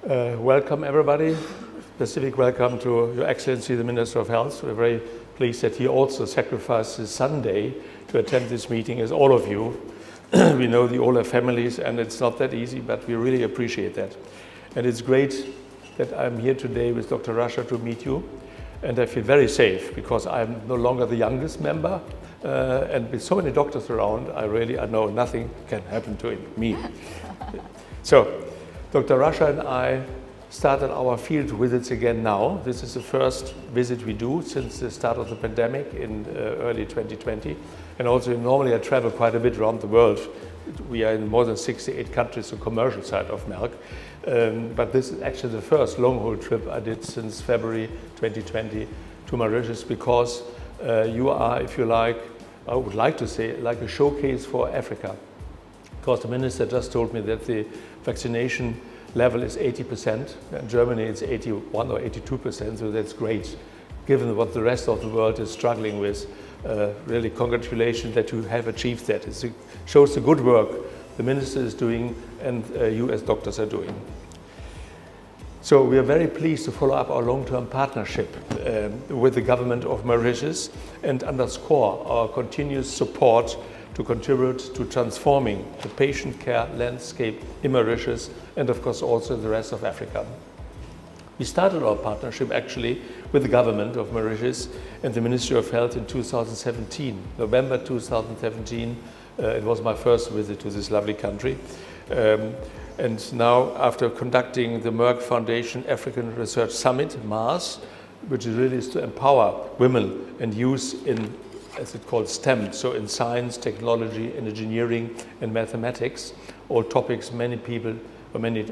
Welcome everybody. Specific welcome to Your Excellency the Minister of Health. We're very pleased that he also sacrificed his Sunday to attend this meeting as all of you. We know you all have families and it's not that easy, but we really appreciate that. And it's great that I'm here today with Dr. Rasha to meet you. And I feel very safe because I'm no longer the youngest member. And with so many doctors around, I know nothing can happen to me. So, Dr. Rasha and I started our field visits again now. This is the first visit we do since the start of the pandemic in early 2020. And also normally I travel quite a bit around the world. We are in more than 68 countries, the commercial side of Merck. But this is actually the first long-haul trip I did since February 2020 to Mauritius because you are, if you like, I would like to say, like a showcase for Africa. Because the minister just told me that the vaccination level is 80%. In Germany it's 81 or 82%, so that's great. Given what the rest of the world is struggling with, really congratulations that you have achieved that. It shows the good work the minister is doing and you as doctors are doing. So we are very pleased to follow up our long-term partnership with the government of Mauritius and underscore our continuous support to contribute to transforming the patient care landscape in Mauritius and of course also the rest of Africa. We started our partnership actually with the government of Mauritius and the Ministry of Health in 2017, November 2017. It was my first visit to this lovely country. And now after conducting the Merck Foundation African Research Summit, MARS, which really is to empower women and youth in, as it's called, STEM, so in science, technology, and engineering and mathematics, all topics many people or many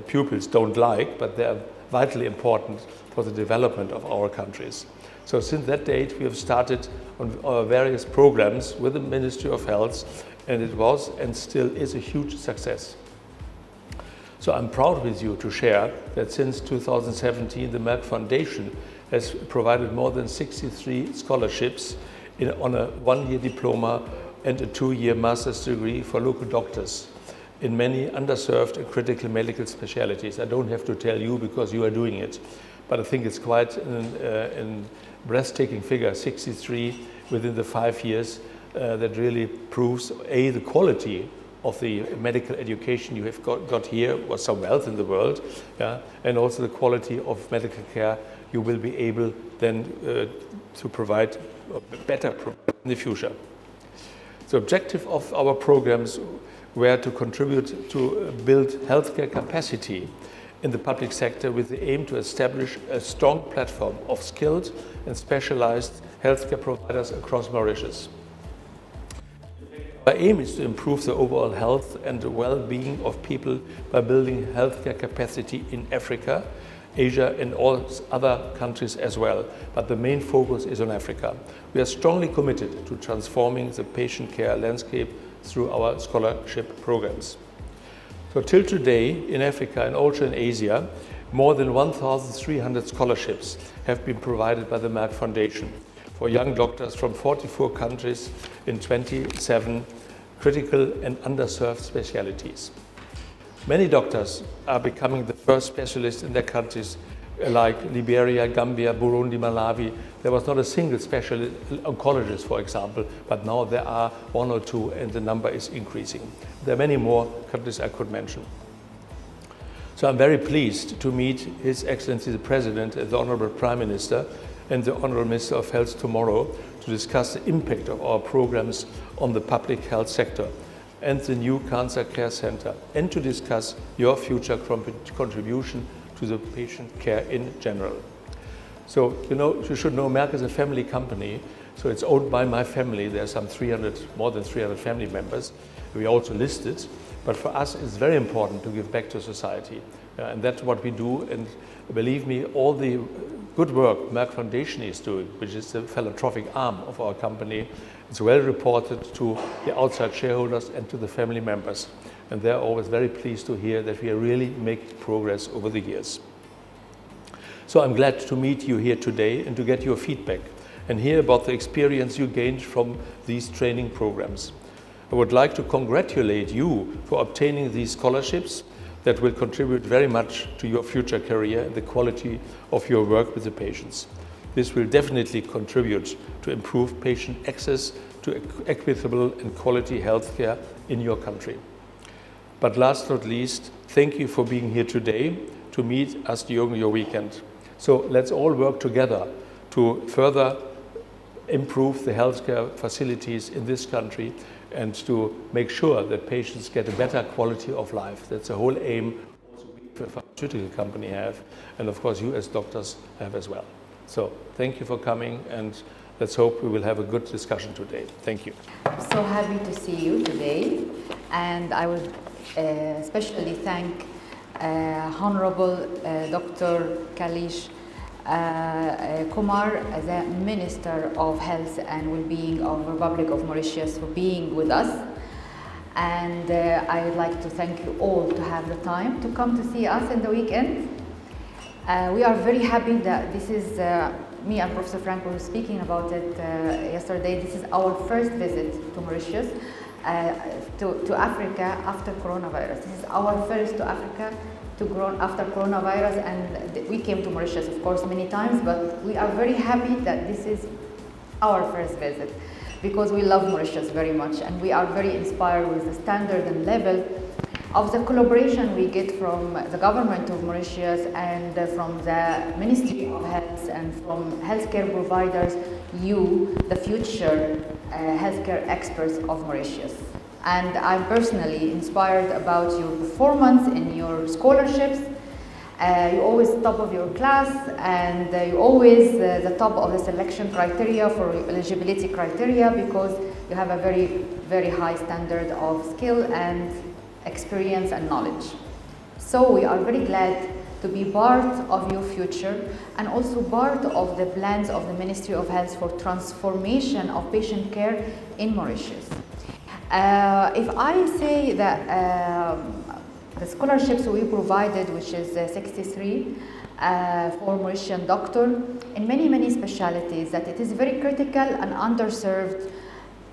pupils don't like, but they are vitally important for the development of our countries. So since that date, we have started on our various programs with the Ministry of Health, and it was and still is a huge success. So I'm proud with you to share that since 2017, the Merck Foundation has provided more than 63 scholarships on a one-year diploma and a two-year master's degree for local doctors in many underserved and critical medical specialties. I don't have to tell you because you are doing it, but I think it's quite a breathtaking figure, 63 within the 5 years, that really proves A, the quality of the medical education you have got here, was some wealth in the world, yeah, and also the quality of medical care you will be able then to provide better in the future. The objective of our programs were to contribute to build healthcare capacity in the public sector with the aim to establish a strong platform of skilled and specialized healthcare providers across Mauritius. Our aim is to improve the overall health and well-being of people by building healthcare capacity in Africa, Asia and all other countries as well, but the main focus is on Africa. We are strongly committed to transforming the patient care landscape through our scholarship programs. So till today in Africa and also in Asia, more than 1,300 scholarships have been provided by the Merck Foundation for young doctors from 44 countries in 27 critical and underserved specialties. Many doctors are becoming the first specialists in their countries like Liberia, Gambia, Burundi, Malawi. There was not a single specialist oncologist, for example, but now there are one or two and the number is increasing. There are many more countries I could mention. So I'm very pleased to meet His Excellency the President, the Honorable Prime Minister, and the Honorable Minister of Health tomorrow to discuss the impact of our programs on the public health sector and the new Cancer Care Center, and to discuss your future contribution to the patient care in general. So, you should know Merck is a family company, so it's owned by my family. There are some more than 300 family members. We are also listed, but for us it's very important to give back to society. And that's what we do, and believe me, all the good work Merck Foundation is doing, which is the philanthropic arm of our company, it's well reported to the outside shareholders and to the family members. And they're always very pleased to hear that we are really making progress over the years. So I'm glad to meet you here today and to get your feedback and hear about the experience you gained from these training programs. I would like to congratulate you for obtaining these scholarships, that will contribute very much to your future career and the quality of your work with the patients. This will definitely contribute to improve patient access to equitable and quality healthcare in your country. But last not least, thank you for being here today to meet us during your weekend. So let's all work together to further improve the healthcare facilities in this country and to make sure that patients get a better quality of life. That's the whole aim also we, the pharmaceutical company, have, and of course you as doctors have as well. So thank you for coming, and let's hope we will have a good discussion today. Thank you. I'm so happy to see you today, and I would especially thank Honorable Dr. Kailash Kumar, the Minister of Health and Wellbeing of the Republic of Mauritius, for being with us. And I would like to thank you all to have the time to come to see us in the weekend. We are very happy that this is, me and Professor Frank were speaking about it yesterday, this is our first visit to Mauritius, to Africa after coronavirus. This is our first to Africa after coronavirus, and we came to Mauritius, of course, many times, but we are very happy that this is our first visit because we love Mauritius very much, and we are very inspired with the standard and level of the collaboration we get from the government of Mauritius and from the Ministry of Health and from healthcare providers, you, the future healthcare experts of Mauritius. And I'm personally inspired about your performance in your scholarships. You're always top of your class, and you're always the top of the selection criteria for eligibility criteria because you have a very, very high standard of skill and experience and knowledge. So we are very glad to be part of your future and also part of the plans of the Ministry of Health for transformation of patient care in Mauritius. If I say that the scholarships we provided, which is 63 for Mauritian doctor in many specialties, that it is very critical and underserved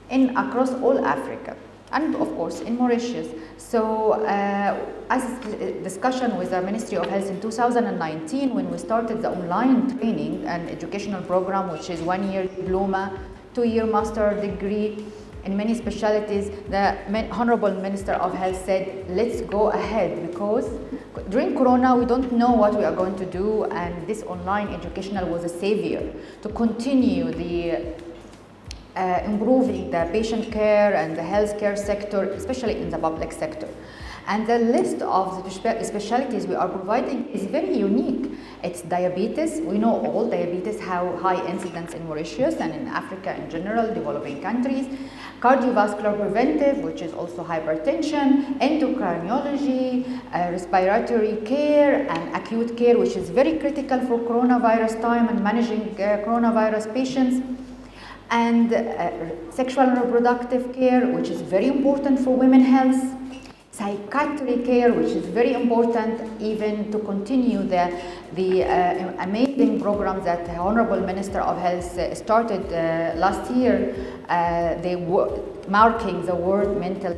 across all Africa and of course in Mauritius. So as a discussion with the Ministry of Health in 2019, when we started the online training and educational program, which is 1-year diploma, 2-year master degree in many specialties, the Honorable Minister of Health said, let's go ahead, because during Corona, we don't know what we are going to do, and this online educational was a savior to continue the improving the patient care and the healthcare sector, especially in the public sector. And the list of the specialties we are providing is very unique. It's diabetes. We know all diabetes have high incidence in Mauritius and in Africa in general, developing countries. Cardiovascular preventive, which is also hypertension, endocrinology, respiratory care, and acute care, which is very critical for coronavirus time and managing coronavirus patients. And sexual and reproductive care, which is very important for women's health. Psychiatry care, which is very important even to continue the amazing program that the Honorable Minister of Health started last year. They were marking the World Mental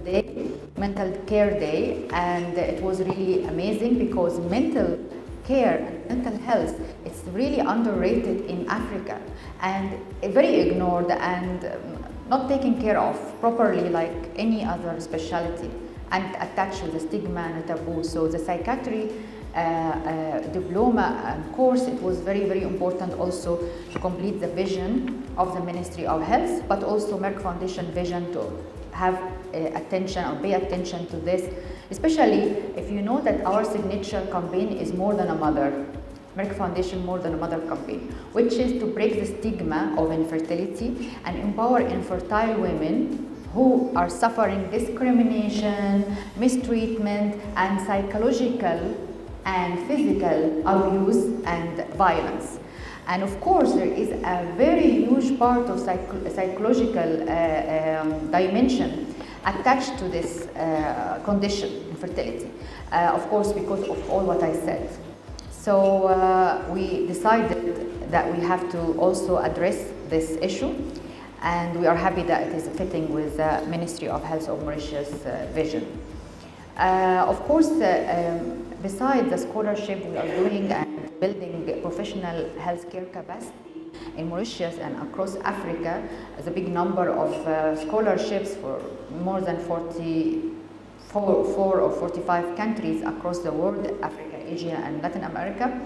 Care Day, and it was really amazing because mental care and mental health, it's really underrated in Africa and very ignored and not taken care of properly like any other specialty, and attached with the stigma and the taboo. So the psychiatry diploma and course, it was very, very important also to complete the vision of the Ministry of Health, but also Merck Foundation vision to have attention or pay attention to this, especially if you know that our signature campaign is More Than a Mother, Merck Foundation More Than a Mother campaign, which is to break the stigma of infertility and empower infertile women who are suffering discrimination, mistreatment, and psychological and physical abuse and violence. And of course, there is a very huge part of psychological dimension attached to this condition, infertility, of course, because of all what I said. So we decided that we have to also address this issue, and we are happy that it is fitting with the Ministry of Health of Mauritius vision. Of course, besides the scholarship we are doing and building professional healthcare capacity in Mauritius and across Africa, there's a big number of scholarships for more than 44 or 45 countries across the world, Africa, Asia, and Latin America.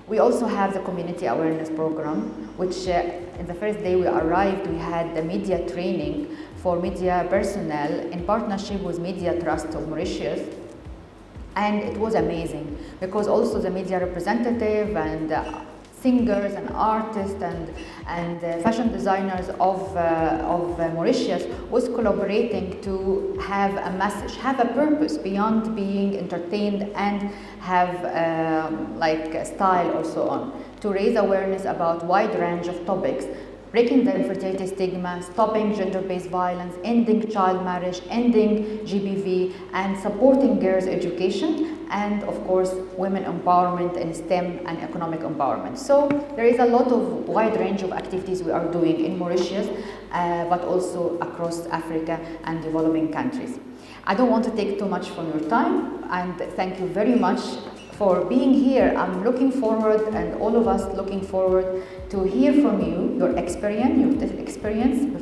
We also have the community awareness program, which in the first day we arrived, we had the media training for media personnel in partnership with Media Trust of Mauritius. And it was amazing because also the media representative and singers and artists and fashion designers of Mauritius was collaborating to have a message, have a purpose beyond being entertained and have like style or so on, to raise awareness about wide range of topics, breaking the infertility stigma, stopping gender-based violence, ending child marriage, ending GBV, and supporting girls' education, and of course women empowerment in STEM and economic empowerment. So there is a lot of wide range of activities we are doing in Mauritius, but also across Africa and developing countries. I don't want to take too much from your time, and thank you very much for being here. I'm looking forward, and all of us looking forward to hear from you, your experience, your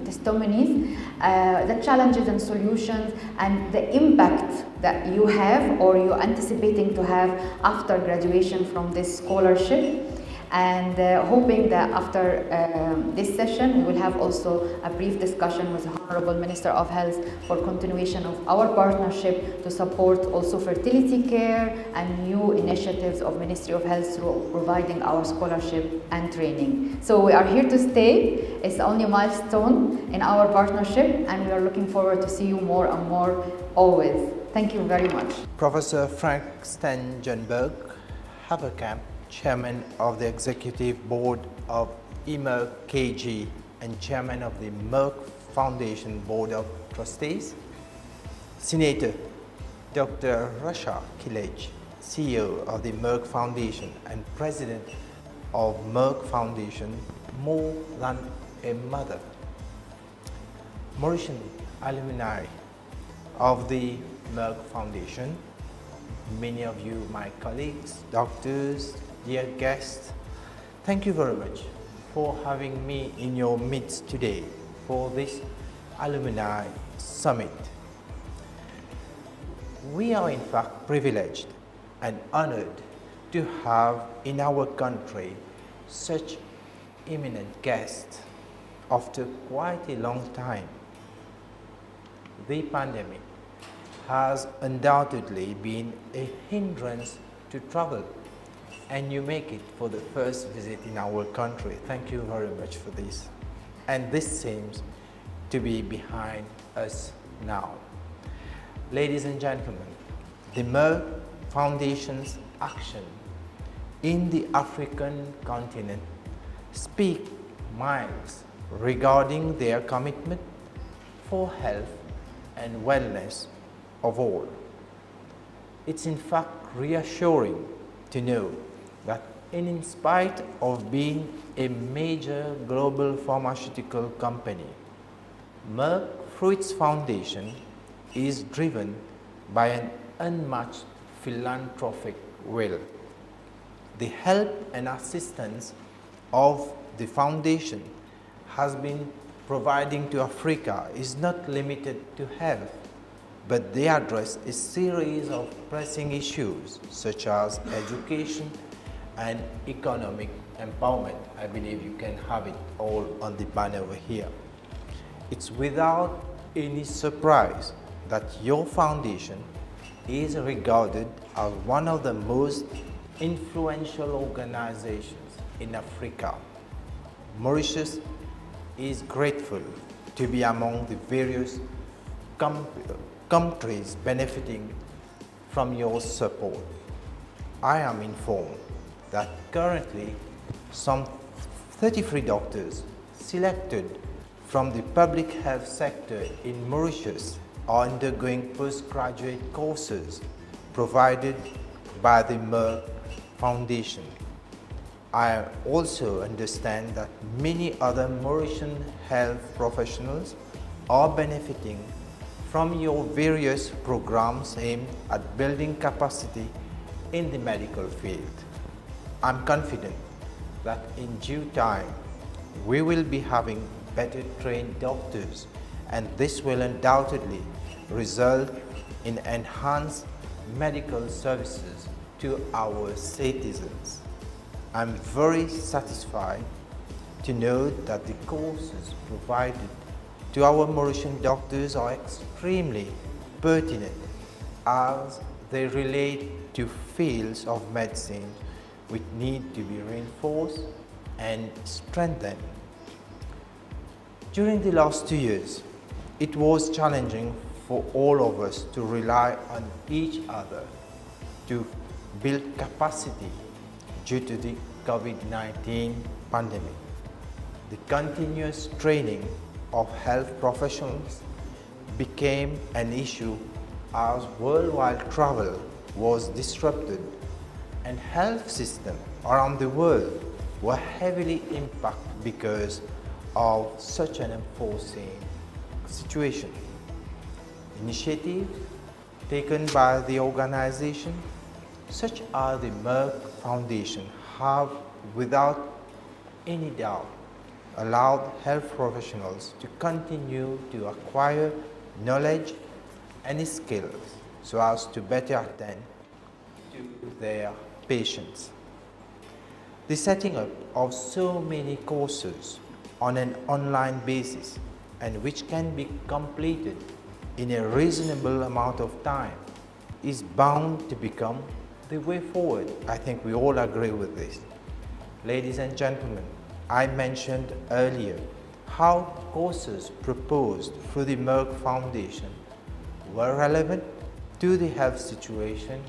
testimonies, the challenges and solutions, and the impact that you have or you're anticipating to have after graduation from this scholarship. And hoping that after this session, we will have also a brief discussion with the Honorable Minister of Health for continuation of our partnership to support also fertility care and new initiatives of Ministry of Health through providing our scholarship and training. So we are here to stay. It's only a milestone in our partnership, and we are looking forward to see you more and more always. Thank you very much. Professor Frank Stangenberg Haverkamp, Chairman of the Executive Board of E.Merck KG and Chairman of the Merck Foundation Board of Trustees. Senator Dr. Rasha Kilej, CEO of the Merck Foundation and President of Merck Foundation, More Than a Mother. Mauritian alumni of the Merck Foundation, many of you, my colleagues, doctors, dear guests, thank you very much for having me in your midst today for this Alumni Summit. We are in fact privileged and honored to have in our country such eminent guests after quite a long time. The pandemic has undoubtedly been a hindrance to travel, and you make it for the first visit in our country. Thank you very much for this. And this seems to be behind us now. Ladies and gentlemen, the Merck Foundation's action in the African continent speak miles regarding their commitment for health and wellness of all. It's in fact reassuring to know that in spite of being a major global pharmaceutical company, Merck, through its foundation, is driven by an unmatched philanthropic will. The help and assistance of the foundation has been providing to Africa is not limited to health, but they address a series of pressing issues such as education and economic empowerment. I believe you can have it all on the banner over here. It's without any surprise that your foundation is regarded as one of the most influential organizations in Africa. Mauritius is grateful to be among the various countries benefiting from your support. I am informed that currently some 33 doctors selected from the public health sector in Mauritius are undergoing postgraduate courses provided by the Merck Foundation. I also understand that many other Mauritian health professionals are benefiting from your various programs aimed at building capacity in the medical field. I'm confident that in due time we will be having better trained doctors, and this will undoubtedly result in enhanced medical services to our citizens. I'm very satisfied to note that the courses provided to our Mauritian doctors are extremely pertinent as they relate to fields of medicine which need to be reinforced and strengthened. During the last 2 years, it was challenging for all of us to rely on each other to build capacity due to the COVID-19 pandemic. The continuous training of health professionals became an issue as worldwide travel was disrupted and health systems around the world were heavily impacted because of such an unforeseen situation. Initiatives taken by the organization, such as the Merck Foundation, have without any doubt allowed health professionals to continue to acquire knowledge and skills so as to better attend to their patients. The setting up of so many courses on an online basis and which can be completed in a reasonable amount of time is bound to become the way forward. I think we all agree with this. Ladies and gentlemen, I mentioned earlier how courses proposed through the Merck Foundation were relevant to the health situation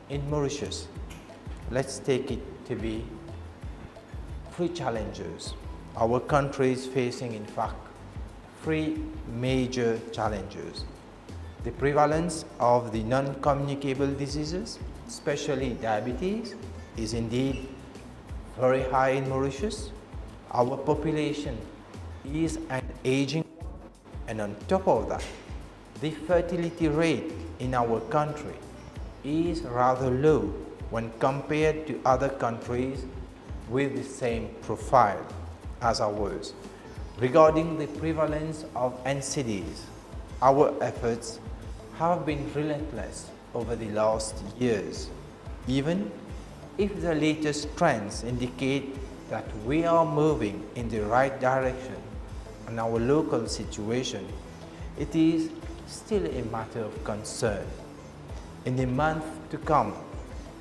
in Mauritius. Let's take it to be 3 challenges. Our country is facing, in fact, 3 major challenges. The prevalence of the non-communicable diseases, especially diabetes, is indeed very high in Mauritius. Our population is an aging one, and on top of that, the fertility rate in our country is rather low when compared to other countries with the same profile as ours. Regarding the prevalence of NCDs, our efforts have been relentless over the last years, even if the latest trends indicate that we are moving in the right direction in our local situation, it is still a matter of concern. In the month to come,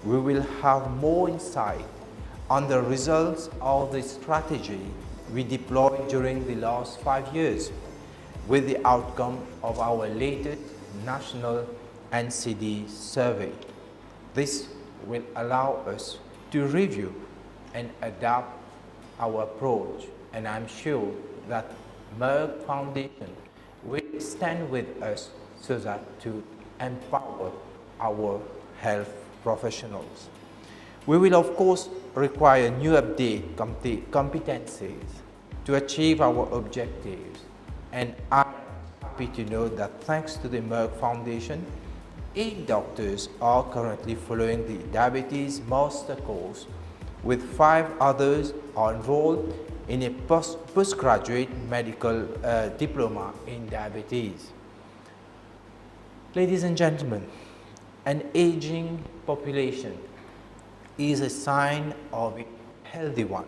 we will have more insight on the results of the strategy we deployed during the last 5 years with the outcome of our latest national NCD survey. This will allow us to review and adapt our approach, and I'm sure that Merck Foundation will stand with us so that to empower our health professionals. We will of course require new update competencies to achieve our objectives, and I'm happy to know that thanks to the Merck Foundation, 8 doctors are currently following the diabetes master course, with 5 others are enrolled in a postgraduate medical diploma in diabetes. Ladies and gentlemen, an aging population is a sign of a healthy one,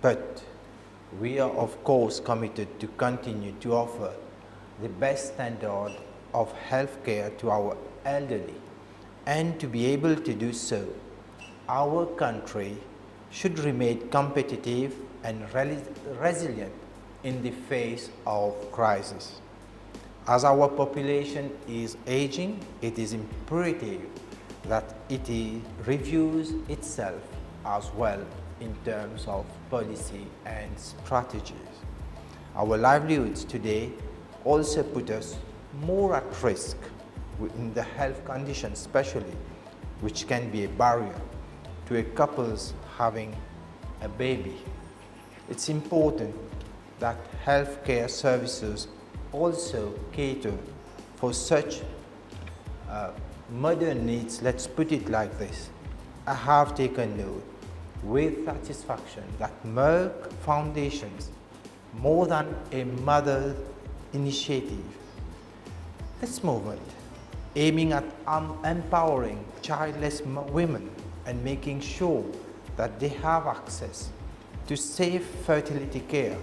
but we are of course committed to continue to offer the best standard of healthcare to our elderly, and to be able to do so, our country should remain competitive and resilient in the face of crisis. As our population is aging, it is imperative that it reviews itself as well in terms of policy and strategies. Our livelihoods today also put us more at risk in the health conditions, especially, which can be a barrier to a couple's having a baby. It's important that healthcare services also cater for such modern needs, let's put it like this. I have taken note with satisfaction that Merck Foundation's more than a mother initiative, this movement aiming at empowering childless women and making sure that they have access to safe fertility care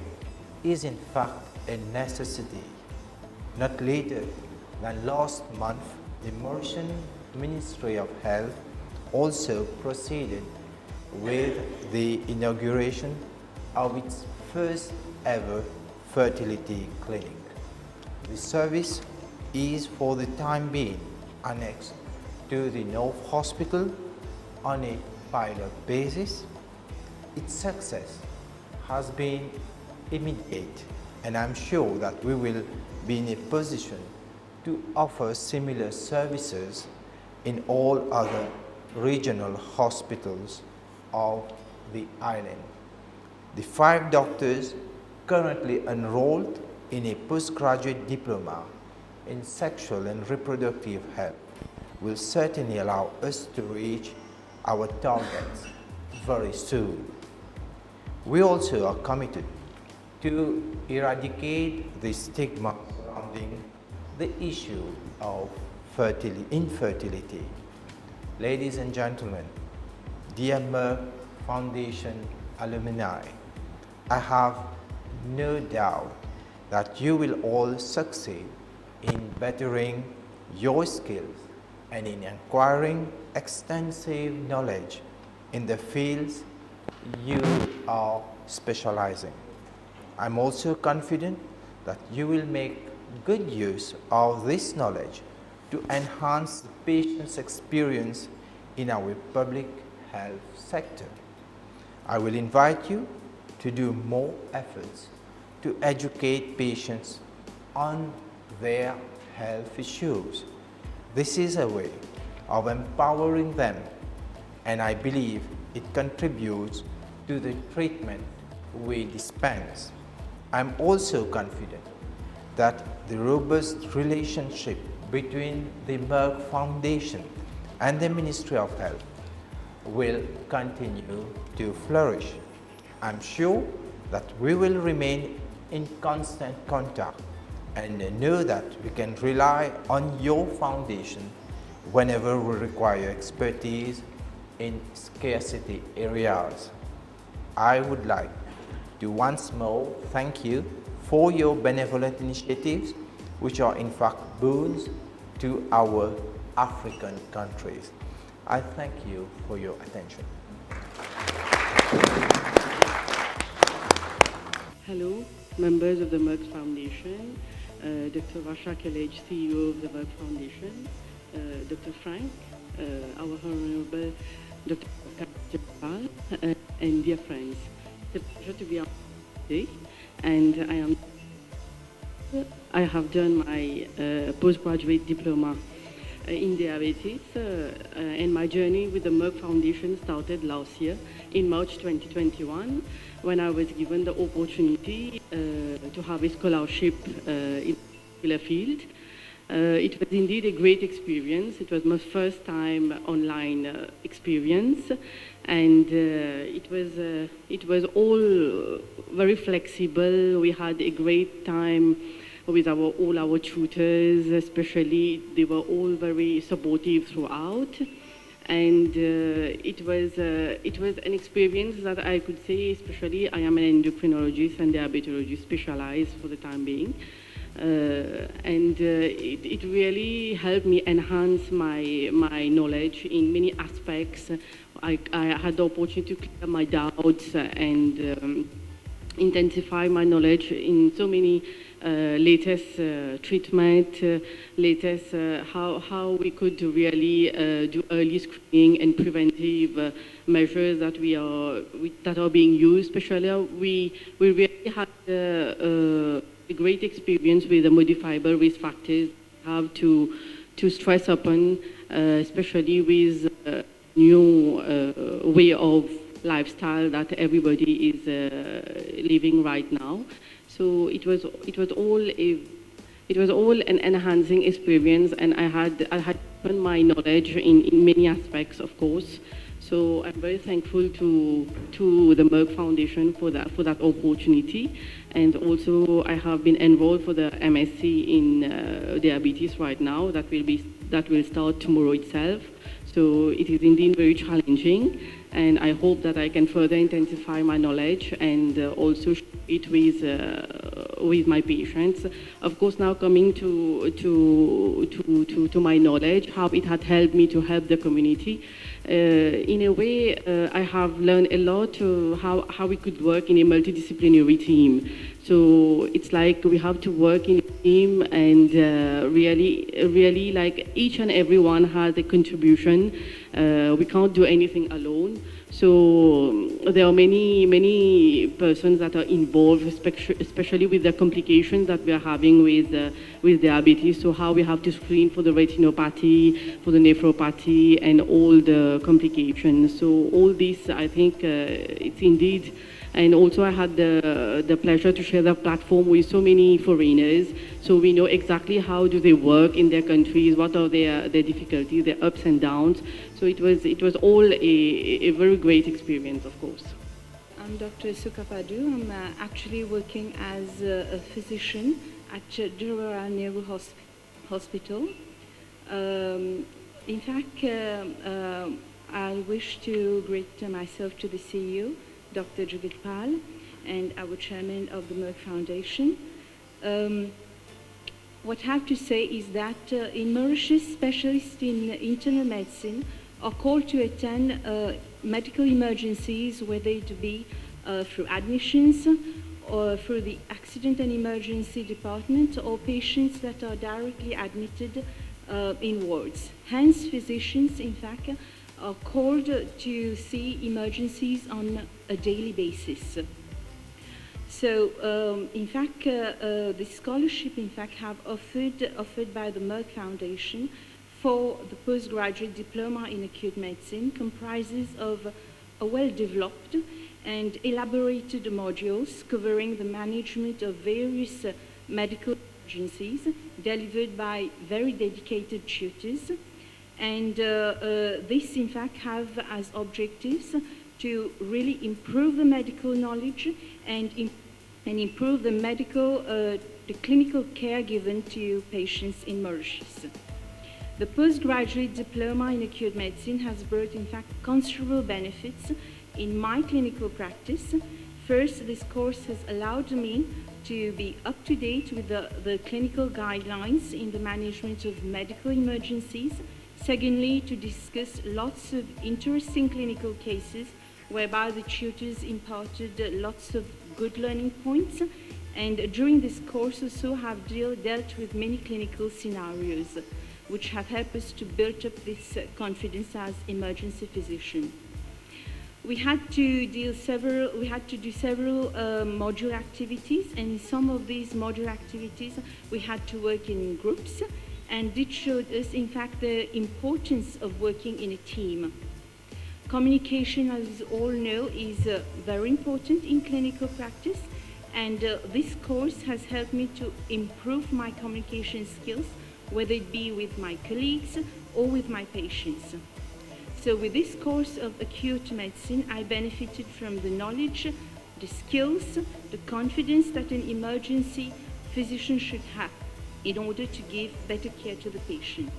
is in fact a necessity. Not later than last month, the Mauritian Ministry of Health also proceeded with the inauguration of its first ever fertility clinic. The service is for the time being annexed to the North Hospital on a pilot basis. Its success has been immediate, and I'm sure that we will be in a position to offer similar services in all other regional hospitals of the island. The 5 doctors currently enrolled in a postgraduate diploma in sexual and reproductive health will certainly allow us to reach our targets very soon. We also are committed to eradicate the stigma surrounding the issue of infertility. Ladies and gentlemen, dear Merck Foundation alumni, I have no doubt that you will all succeed in bettering your skills and in acquiring extensive knowledge in the fields you are specializing. I'm also confident that you will make good use of this knowledge to enhance the patient's experience in our public health sector. I will invite you to do more efforts to educate patients on their health issues. This is a way of empowering them, and I believe it contributes to the treatment we dispense. I'm also confident that the robust relationship between the Merck Foundation and the Ministry of Health will continue to flourish. I'm sure that we will remain in constant contact and know that we can rely on your foundation whenever we require expertise in scarcity areas. I would like to once more thank you for your benevolent initiatives, which are in fact boons to our African countries. I thank you for your attention. Hello, members of the Merck Foundation, Dr. Rasha Kailash, CEO of the Merck Foundation, Dr. Frank, our Honorable Dr. Jagutpal, and dear friends. It's a pleasure to be on today, and I have done my postgraduate diploma in diabetes, and my journey with the Merck Foundation started last year in March 2021 when I was given the opportunity to have a scholarship in a particular field. It was indeed a great experience. It was my first time online experience, and it was all very flexible. We had a great time with all our tutors, especially. They were all very supportive throughout, and it was an experience that I could say, especially I am an endocrinologist and diabetologist specialized for the time being, and it really helped me enhance my knowledge in many aspects. I had the opportunity to clear my doubts and intensify my knowledge in so many latest treatment, latest how we could really do early screening and preventive measures that are being used. Especially, we really had a great experience with the modifiable risk factors we have to stress upon, especially with new way of lifestyle that everybody is living right now. So it was all a It was all an enhancing experience, and I had opened my knowledge in many aspects, of course. So I'm very thankful to the Merck Foundation for that opportunity. And also I have been enrolled for the MSc in diabetes right now. That will start tomorrow itself. So it is indeed very challenging, and I hope that I can further intensify my knowledge and also share it with my patients. Of course, now coming to my knowledge, how it had helped me to help the community. In a way, I have learned a lot how we could work in a multidisciplinary team. So it's like we have to work in a team, and really like each and everyone has a contribution. We can't do anything alone. So there are many persons that are involved, especially with the complications that we are having with diabetes. So how we have to screen for the retinopathy, for the nephropathy, and all the complications. So all this, I think, it's indeed. And also I had the pleasure to share the platform with so many foreigners, so we know exactly how do they work in their countries, what are their difficulties, their ups and downs. So it was all a very great experience, of course. I'm Dr. Sukapadu. I'm actually working as a physician at General Nehru Hospital. In fact, I wish to greet myself to the CEO, Dr. Jagutpal, and our chairman of the Merck Foundation. What I have to say is that in Mauritius, specialists in internal medicine are called to attend medical emergencies, whether it be through admissions or through the accident and emergency department, or patients that are directly admitted in wards. Hence, physicians, in fact, are called to see emergencies on a daily basis. So, in fact, the scholarship, in fact, have offered by the Merck Foundation for the postgraduate diploma in acute medicine comprises of a well-developed and elaborated modules covering the management of various medical emergencies delivered by very dedicated tutors. And this, in fact, have as objectives to really improve the medical knowledge and improve the clinical care given to patients in Mauritius. The postgraduate diploma in acute medicine has brought, in fact, considerable benefits in my clinical practice. First, this course has allowed me to be up to date with the clinical guidelines in the management of medical emergencies. Secondly, to discuss lots of interesting clinical cases whereby the tutors imparted lots of good learning points. And during this course also have dealt with many clinical scenarios, which have helped us to build up this confidence as emergency physician. We had to do several module activities, and in some of these module activities we had to work in groups, and it showed us, in fact, the importance of working in a team. Communication, as you all know, is very important in clinical practice, and this course has helped me to improve my communication skills, whether it be with my colleagues or with my patients. So with this course of acute medicine, I benefited from the knowledge, the skills, the confidence that an emergency physician should have in order to give better care to the patient.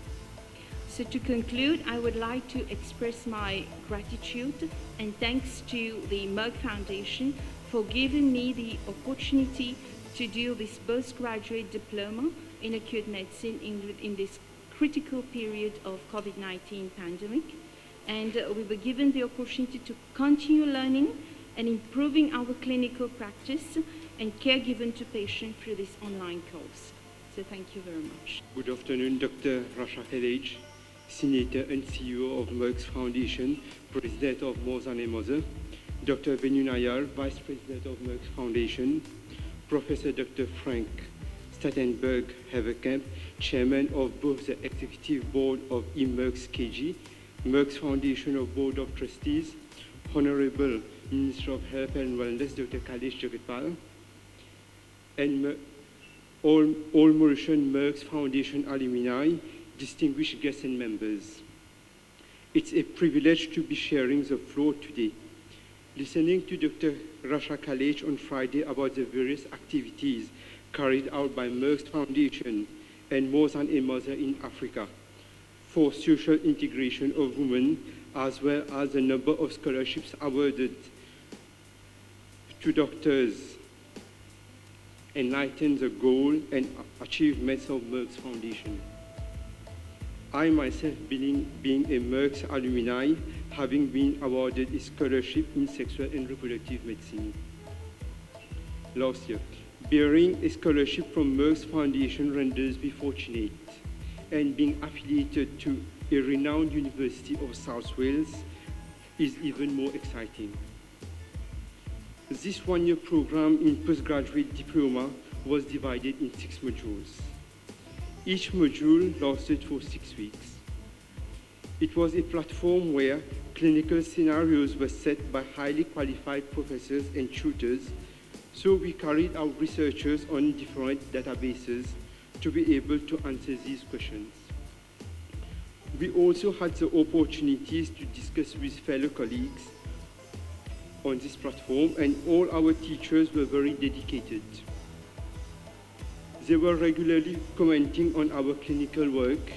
So to conclude, I would like to express my gratitude and thanks to the Merck Foundation for giving me the opportunity to do this postgraduate diploma in acute medicine in this critical period of COVID-19 pandemic. And we were given the opportunity to continue learning and improving our clinical practice and care given to patients through this online course. So thank you very much. Good afternoon, Dr. Rasha Khalej, Senator and CEO of Merck's Foundation, President of More Than a Mother, Dr. Venu Nayar, Vice President of Merck's Foundation, Professor Dr. Frank Stangenberg Haverkamp, Chairman of both the Executive Board of E.Merck's KG, Merck's Foundation of Board of Trustees, Honorable Minister of Health and Wellness, Dr. Kailash Jagutpal, and all Mauritian Merck Foundation alumni, distinguished guests and members. It's a privilege to be sharing the floor today. Listening to Dr. Rasha Kailash on Friday about the various activities carried out by Merck Foundation and More Than a Mother in Africa for social integration of women, as well as the number of scholarships awarded to doctors, enlighten the goal and achievements of Merck's Foundation. I myself, being a Merck's alumni, having been awarded a scholarship in sexual and reproductive medicine last year. Bearing a scholarship from Merck's Foundation renders me fortunate, and being affiliated to a renowned University of South Wales is even more exciting. This one-year program in postgraduate diploma was divided in 6 modules. Each module lasted for 6 weeks. It was a platform where clinical scenarios were set by highly qualified professors and tutors, so we carried out researchers on different databases to be able to answer these questions. We also had the opportunities to discuss with fellow colleagues on this platform, and all our teachers were very dedicated. They were regularly commenting on our clinical work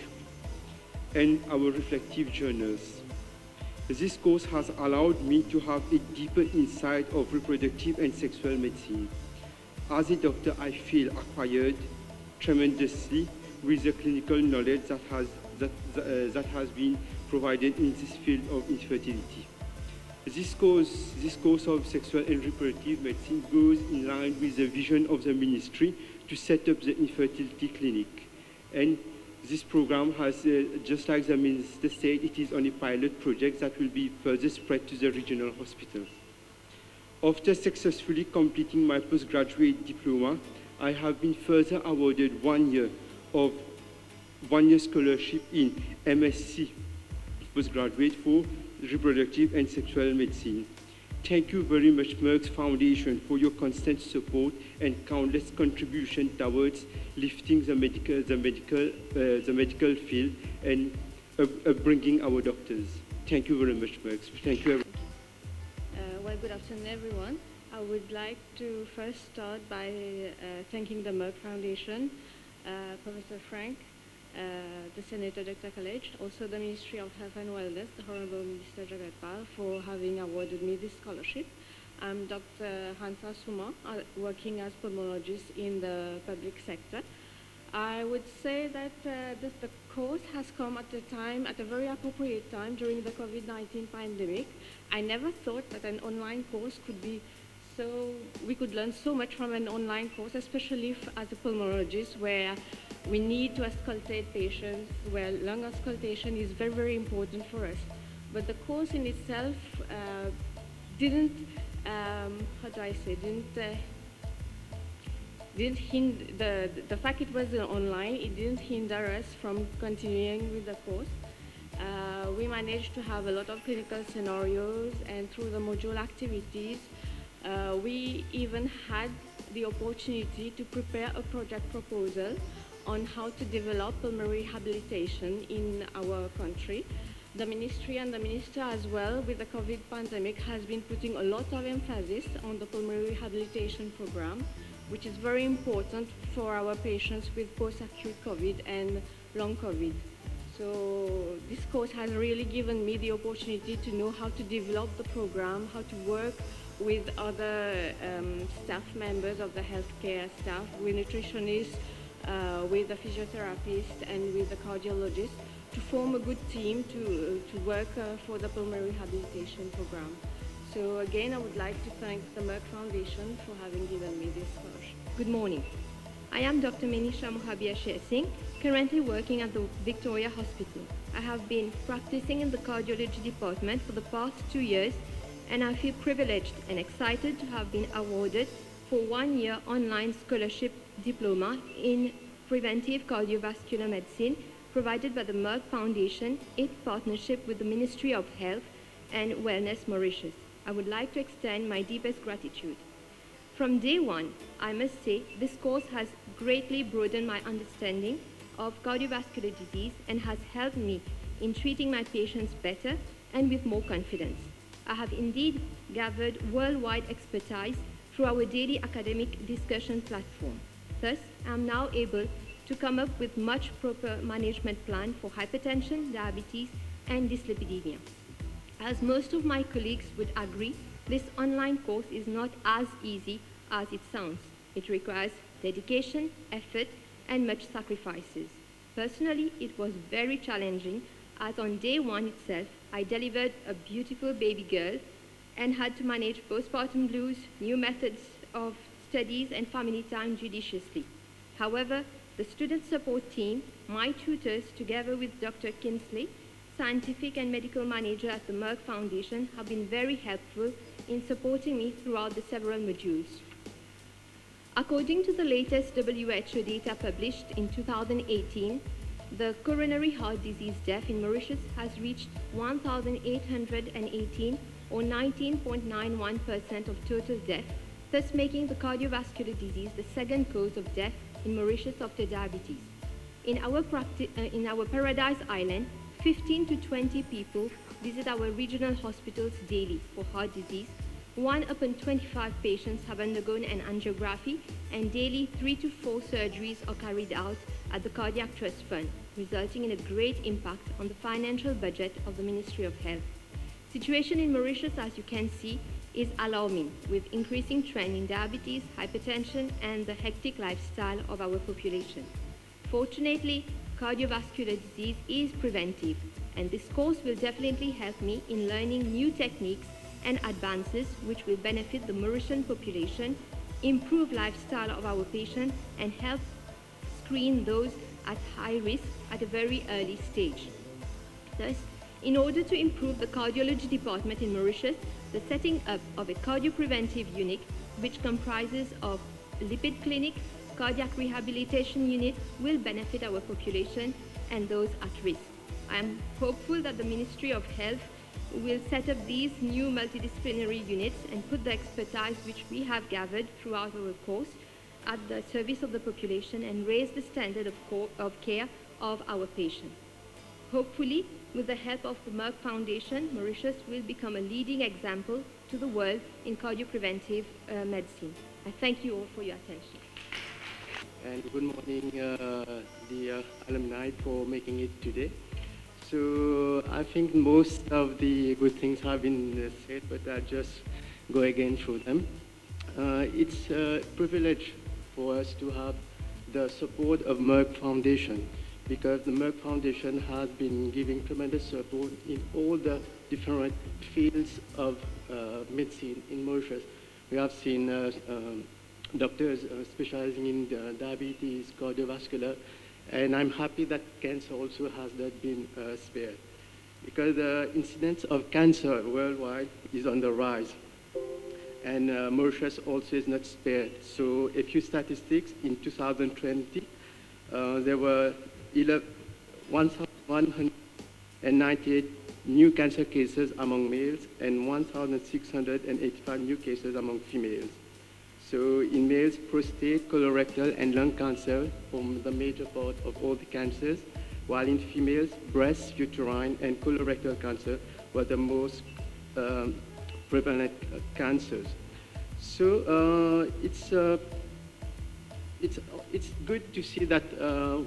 and our reflective journals. This course has allowed me to have a deeper insight of reproductive and sexual medicine. As a doctor, I feel acquired tremendously with the clinical knowledge that has been provided in this field of infertility. This course of sexual and reproductive medicine goes in line with the vision of the ministry to set up the infertility clinic. And this program has, just like the minister said, it is on a pilot project that will be further spread to the regional hospitals. After successfully completing my postgraduate diploma, I have been further awarded 1 year scholarship in MSc postgraduate for reproductive and sexual medicine. Thank you very much, Merck Foundation, for your constant support and countless contribution towards lifting the medical field and bringing our doctors. Thank you very much, Merck. Thank you. Well, good afternoon, everyone. I would like to first start by thanking the Merck Foundation, Professor Frank, the Senator Dr. Kailash, also the Ministry of Health and Wellness, the Honorable Minister Jagutpal, for having awarded me this scholarship. I'm Dr. Hansa Suma, working as pulmonologist in the public sector. I would say that the course has come at a very appropriate time during the COVID-19 pandemic. I never thought that an online course could be we could learn so much from an online course, especially as a pulmonologist, where we need to auscultate patients, where lung auscultation is very, very important for us. But the course in itself didn't hinder, the fact it was online, it didn't hinder us from continuing with the course. We managed to have a lot of clinical scenarios, and through the module activities, we even had the opportunity to prepare a project proposal on how to develop pulmonary rehabilitation in our country. The ministry and the minister as well, with the COVID pandemic, has been putting a lot of emphasis on the pulmonary rehabilitation program, which is very important for our patients with post-acute COVID and long COVID. So this course has really given me the opportunity to know how to develop the program, how to work with other staff members of the healthcare staff, with nutritionists, with the physiotherapist, and with the cardiologist, to form a good team to work for the pulmonary rehabilitation program. So again, I would like to thank the Merck Foundation for having given me this scholarship. Good morning. I am Dr. Manisha Mohabia Singh, currently working at the Victoria Hospital. I have been practicing in the cardiology department for the past 2 years, and I feel privileged and excited to have been awarded for 1 year online scholarship diploma in Preventive Cardiovascular Medicine provided by the Merck Foundation in partnership with the Ministry of Health and Wellness Mauritius. I would like to extend my deepest gratitude. From day one, I must say, this course has greatly broadened my understanding of cardiovascular disease and has helped me in treating my patients better and with more confidence. I have indeed gathered worldwide expertise through our daily academic discussion platform. Thus, I am now able to come up with much proper management plan for hypertension, diabetes, and dyslipidemia. As most of my colleagues would agree, this online course is not as easy as it sounds. It requires dedication, effort, and much sacrifices. Personally, it was very challenging, as on day one itself, I delivered a beautiful baby girl and had to manage postpartum blues, new methods of studies, and family time judiciously. However, the student support team, my tutors, together with Dr. Kinsley, scientific and medical manager at the Merck Foundation, have been very helpful in supporting me throughout the several modules. According to the latest WHO data published in 2018, the coronary heart disease death in Mauritius has reached 1,818, or 19.91% of total death, thus making the cardiovascular disease the second cause of death in Mauritius after diabetes. In our Paradise Island, 15 to 20 people visit our regional hospitals daily for heart disease. 1 upon 25 patients have undergone an angiography, and daily 3 to 4 surgeries are carried out at the Cardiac Trust Fund, resulting in a great impact on the financial budget of the Ministry of Health. Situation in Mauritius, as you can see, is alarming, with increasing trend in diabetes, hypertension, and the hectic lifestyle of our population. Fortunately, cardiovascular disease is preventive, and this course will definitely help me in learning new techniques and advances which will benefit the Mauritian population, improve lifestyle of our patients, and help screen those at high risk at a very early stage. Thus, in order to improve the cardiology department in Mauritius, the setting up of a cardiopreventive unit, which comprises of lipid clinic, cardiac rehabilitation unit, will benefit our population and those at risk. I am hopeful that the Ministry of Health will set up these new multidisciplinary units and put the expertise which we have gathered throughout our course at the service of the population and raise the standard of care of our patients. Hopefully, with the help of the Merck Foundation, Mauritius will become a leading example to the world in cardiopreventive medicine. I thank you all for your attention. And good morning, the alumni, for making it today. So I think most of the good things have been said, but I'll just go again through them. It's a privilege for us to have the support of Merck Foundation, because the Merck Foundation has been giving tremendous support in all the different fields of medicine in Mauritius. We have seen doctors specializing in diabetes, cardiovascular, and I'm happy that cancer also has not been spared, because the incidence of cancer worldwide is on the rise, and Mauritius also is not spared. So a few statistics: in 2020, there were 1,198 new cancer cases among males and 1,685 new cases among females. So in males, prostate, colorectal, and lung cancer form the major part of all the cancers, while in females, breast, uterine, and colorectal cancer were the most prevalent cancers. So it's good to see that a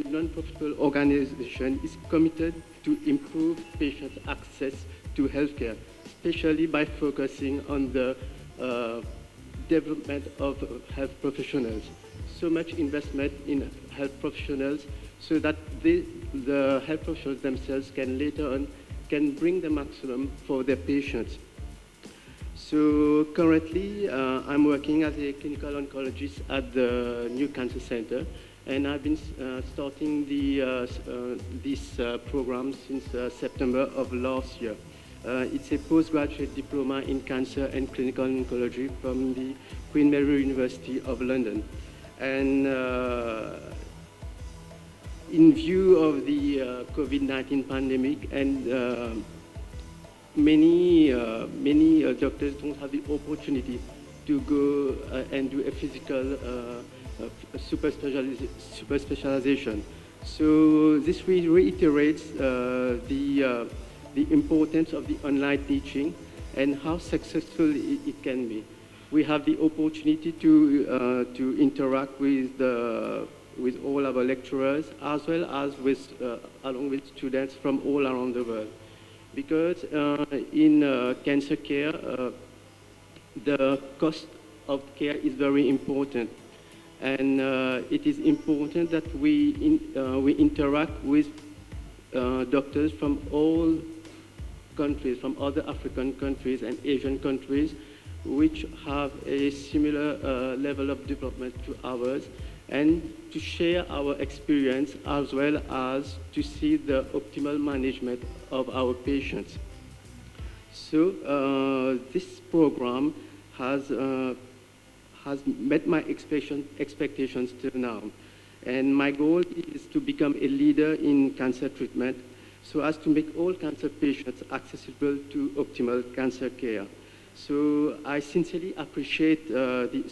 non-profitable organization is committed to improve patients' access to healthcare, especially by focusing on the development of health professionals. So much investment in health professionals so that the health professionals themselves can later on bring the maximum for their patients. So currently, I'm working as a clinical oncologist at the New Cancer Center, and I've been starting this program since September of last year. It's a postgraduate diploma in cancer and clinical oncology from the Queen Mary University of London. And in view of the COVID-19 pandemic, and many doctors don't have the opportunity to go and do a physical super specialization. So this reiterates the importance of the online teaching and how successful it can be. We have the opportunity to interact with all our lecturers as well as along with students from all around the world. Because in cancer care, the cost of care is very important. And it is important that we interact with doctors from all countries, from other African countries and Asian countries, which have a similar level of development to ours, and to share our experience as well as to see the optimal management of our patients. So this program has met my expectations till now. And my goal is to become a leader in cancer treatment so as to make all cancer patients accessible to optimal cancer care. So I sincerely appreciate the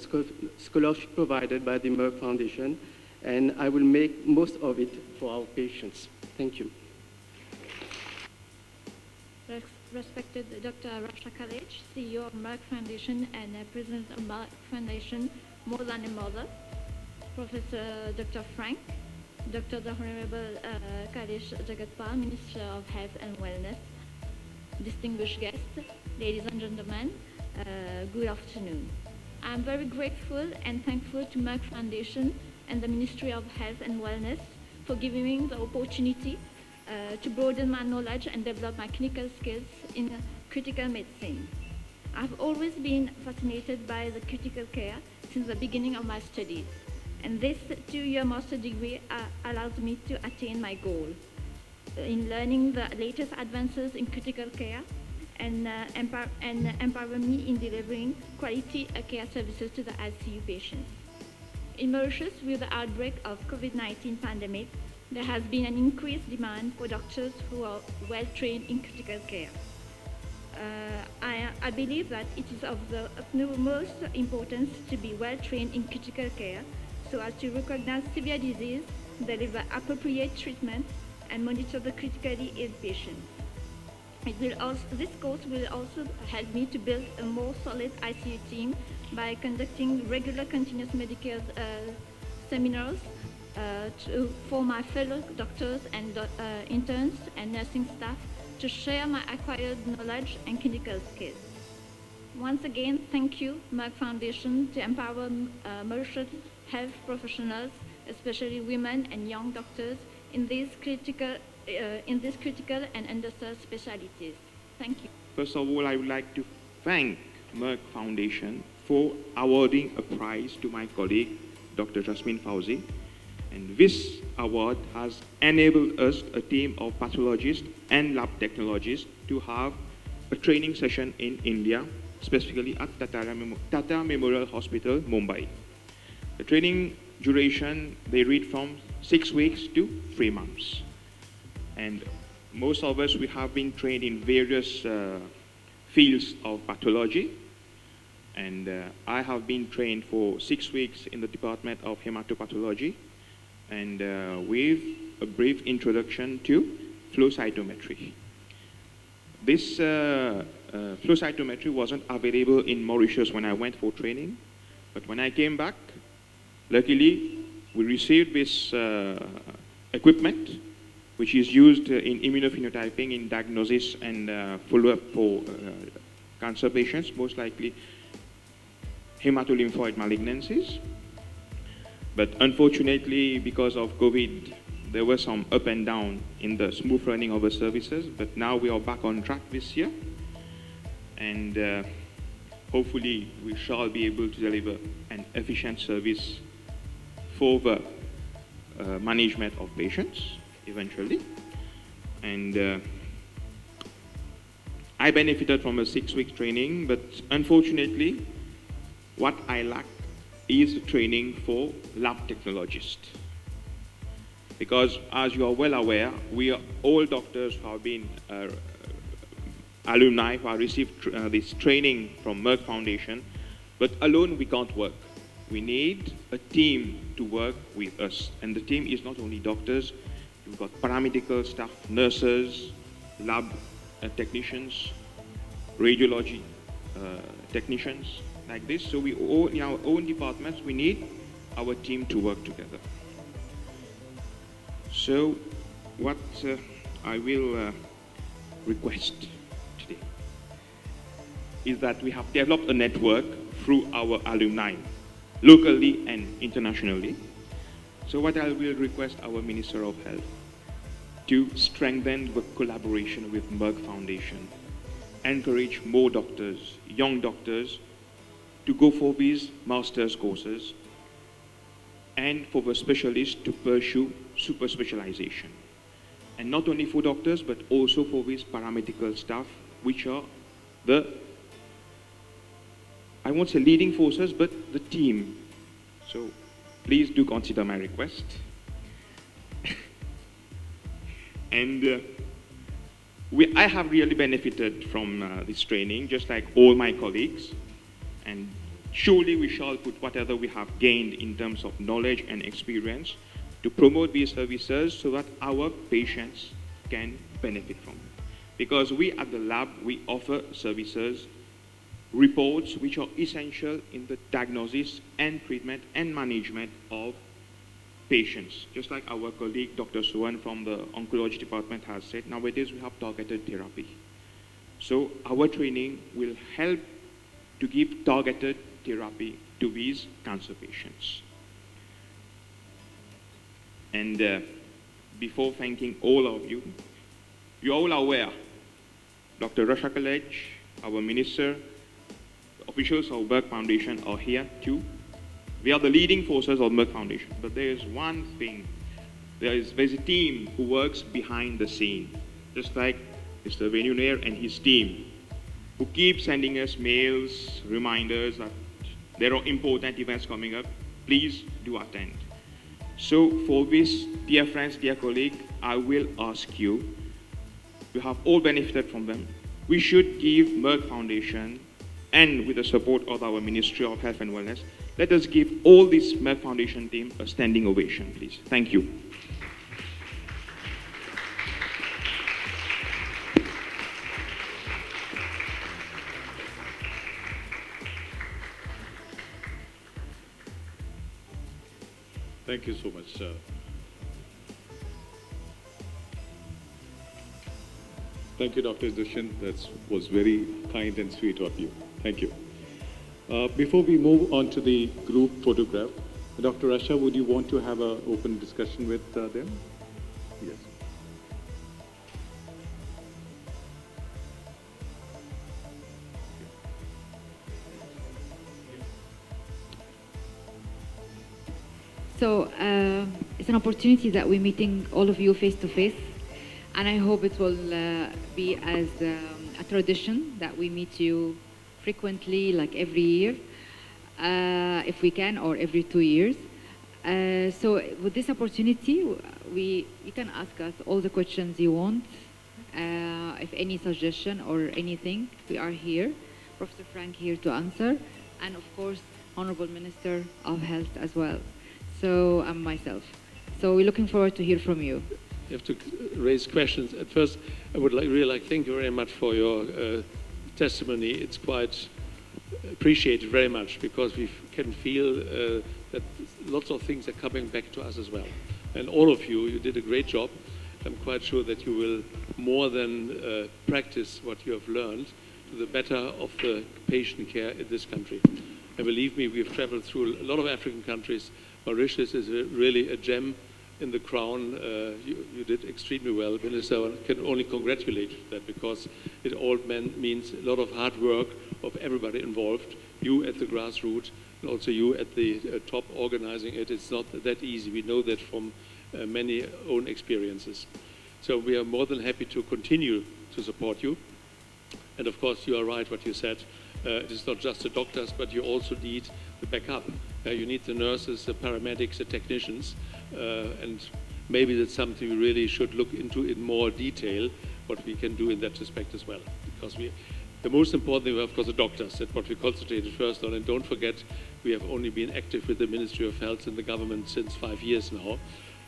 scholarship provided by the Merck Foundation, and I will make most of it for our patients. Thank you. Respected Dr. Rasha Kailash, CEO of Merck Foundation and President of Merck Foundation, More Than a Mother, Professor Dr. Frank, Dr. the Honorable Kailash Jagutpal, Minister of Health and Wellness, distinguished guests, ladies and gentlemen, good afternoon. I'm very grateful and thankful to Merck Foundation and the Ministry of Health and Wellness for giving me the opportunity to broaden my knowledge and develop my clinical skills in critical medicine. I've always been fascinated by the critical care since the beginning of my studies, and this 2-year master degree allows me to attain my goal in learning the latest advances in critical care and empower me in delivering quality care services to the ICU patients. In Mauritius, with the outbreak of COVID-19 pandemic, there has been an increased demand for doctors who are well trained in critical care. I believe that it is of the utmost importance to be well trained in critical care so as to recognize severe disease, deliver appropriate treatment, and monitor the critically ill patients. This course will also help me to build a more solid ICU team by conducting regular continuous medical seminars for my fellow doctors and interns and nursing staff to share my acquired knowledge and clinical skills. Once again, thank you, Merck Foundation, to empower Mauritian health professionals, especially women and young doctors, in these critical and underserved specialties. Thank you. First of all, I would like to thank Merck Foundation for awarding a prize to my colleague, Dr. Jasmine Fauzi. And this award has enabled us, a team of pathologists and lab technologists, to have a training session in India, specifically at Tata Memorial Hospital, Mumbai. The training duration varied from 6 weeks to 3 months. And most of us, we have been trained in various fields of pathology. And I have been trained for 6 weeks in the Department of Hematopathology, and with a brief introduction to flow cytometry. This flow cytometry wasn't available in Mauritius when I went for training, but when I came back, luckily, we received this equipment, which is used in immunophenotyping in diagnosis and follow-up for cancer patients, most likely hematolymphoid malignancies. But unfortunately, because of COVID, there was some up and down in the smooth running of the services, but now we are back on track this year. And hopefully, we shall be able to deliver an efficient service for the management of patients eventually. And I benefited from a 6-week training, but unfortunately, what I lack is the training for lab technologists. Because as you are well aware, we are all doctors who have been alumni who have received this training from Merck Foundation But alone we can't work. We need a team to work with us. And the team is not only doctors, you've got paramedical staff, nurses, lab technicians, radiology technicians, like this. So we all, in our own departments, we need our team to work together. So what I will request today is that we have developed a network through our alumni, locally and internationally. So what I will request our Minister of Health to strengthen the collaboration with Merck Foundation, encourage more doctors, young doctors, to go for these master's courses, and for the specialists to pursue super specialization. And not only for doctors, but also for these paramedical staff, which are the, I won't say leading forces, but the team. So please do consider my request. And I have really benefited from this training, just like all my colleagues. And surely we shall put whatever we have gained in terms of knowledge and experience to promote these services so that our patients can benefit from it. Because we at the lab, we offer services, reports which are essential in the diagnosis and treatment and management of patients. Just like our colleague, Dr. Suwan from the Oncology department has said, nowadays we have targeted therapy. So our training will help to give targeted therapy to these cancer patients. And before thanking all of you, you all are aware, Dr. Rasha Kalej, our minister, officials of Merck Foundation are here too. We are the leading forces of Merck Foundation, but there is one thing. There's a team who works behind the scene, just like Mr. Venu Nair and his team, who keep sending us mails, reminders that there are important events coming up. Please do attend. So for this, dear friends, dear colleague, I will ask you, we have all benefited from them. We should give Merck Foundation, and with the support of our Ministry of Health and Wellness, let us give all this Merck Foundation team a standing ovation, please. Thank you. Thank you so much, sir. Thank you, Dr. Dushyant. That was very kind and sweet of you. Thank you. Before we move on to the group photograph, Dr. Rasha, would you want to have an open discussion with them? Yes. So it's an opportunity that we're meeting all of you face to face, and I hope it will be as a tradition that we meet you frequently, like every year, if we can, or every 2 years. So with this opportunity, you can ask us all the questions you want. If any suggestion or anything, we are here. Professor Frank here to answer, and of course, Honorable Minister of Health as well. So I'm myself. So we're looking forward to hear from you. You have to raise questions. At first, I would really thank you very much for your testimony. It's quite appreciated very much, because we can feel that lots of things are coming back to us as well. And all of you did a great job. I'm quite sure that you will more than practice what you have learned to the better of the patient care in this country. And believe me, we've traveled through a lot of African countries. Mauritius is really a gem in the crown. You did extremely well, Minister. I can only congratulate you for that, because it all means a lot of hard work of everybody involved, you at the grassroots, and also you at the top organizing it. It's not that easy. We know that from many own experiences. So we are more than happy to continue to support you. And of course, you are right what you said. It is not just the doctors, but you also need the backup. You need the nurses, the paramedics, the technicians, and maybe that's something we really should look into in more detail, what we can do in that respect as well. Because The most important thing, of course, the doctors. That's what we concentrated first on. And don't forget, we have only been active with the Ministry of Health in the government since 5 years now.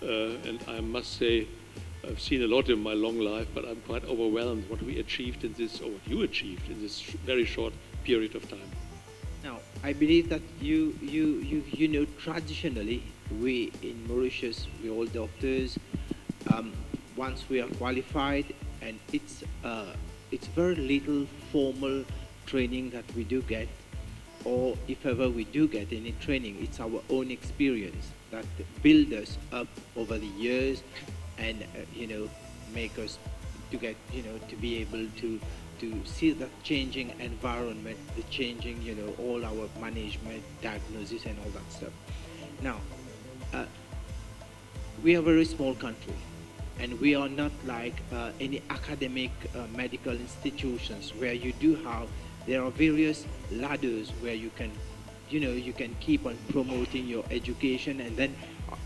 And I must say, I've seen a lot in my long life, but I'm quite overwhelmed what we achieved in this, or what you achieved in this very short period of time. Now, I believe that you know, traditionally, we in Mauritius, we all doctors, once we are qualified, and it's very little formal training that we do get, or if ever we do get any training, it's our own experience that build us up over the years, and you know, make us to get, you know, to be able to see the changing environment, the changing, you know, all our management, diagnosis, and all that stuff. Now, we are a very small country, and we are not like any academic medical institutions where you do have, there are various ladders where you can, you know, you can keep on promoting your education and then